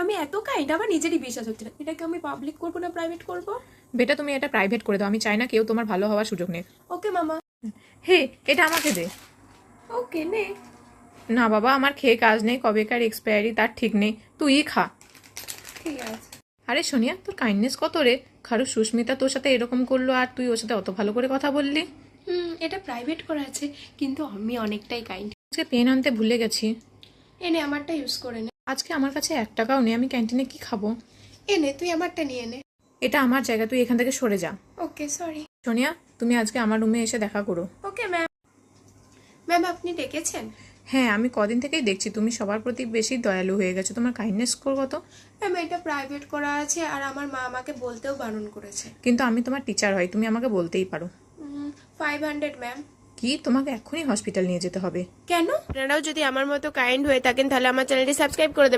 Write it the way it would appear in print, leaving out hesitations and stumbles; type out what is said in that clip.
আমি এত কাইন্ড, আমার নিজেরই বিশ্বাস হচ্ছে না। এটাকে আমি পাবলিক করবো না প্রাইভেট করব? বেটা তুমি এটা প্রাইভেট করে দাও, আমি চাই না কেউ তোমার ভালো হওয়ার সুযোগ নেই। ওকে মামা। হে, এটা আমাকে দে। ওকে নে। না বাবা, আমার খেয়ে কাজ নেই, কবেকার এক্সপায়ারি তার ঠিক নেই, তুই খা। ঠিক আছে। আরে সোনিয়া, তোর কাইন্ডনেস কত রে। খারু সুস্মিতা তোর সাথে এরকম করলো আর তুই ওর সাথে অত ভালো করে কথা বললি। এটা প্রাইভেট করা আছে, কিন্তু আমি অনেকটাই কাইন্ড। আজকে পেন আনতে ভুলে গেছি। এনে আমারটা ইউজ করে নে। আজকে আমার কাছে 1 টাকাও নেই, আমি ক্যান্টিনে কি খাবো? এনে তুই আমারটা নিয়ে নে। এটা আমার জায়গা, তুই এখান থেকে সরে যা। ওকে সরি। সোনিয়া, তুমি আজকে আমার রুমে এসে দেখা করো। Okay ma'am. ম্যাম আপনি ডেকেছেন? হ্যাঁ, আমি কদিন থেকেই দেখছি তুমি সবার প্রতি বেশি দয়ালু হয়ে গেছো। তোমার কাইন্ডনেস স্কোর কত? ম্যাম এটা প্রাইভেট করা আছে, আর আমার মা আমাকে বলতেও বারণ করেছে। কিন্তু আমি তোমার টিচার হই, তুমি আমাকে বলতেই পারো। 500 ম্যাম। কি, তোমাকে এখনই হসপিটাল নিয়ে যেতে হবে? কেন? আপনারাও যদি আমার মতো কাইন্ড হয়ে থাকেন তাহলে আমার চ্যানেলটি সাবস্ক্রাইব করে দেবেন।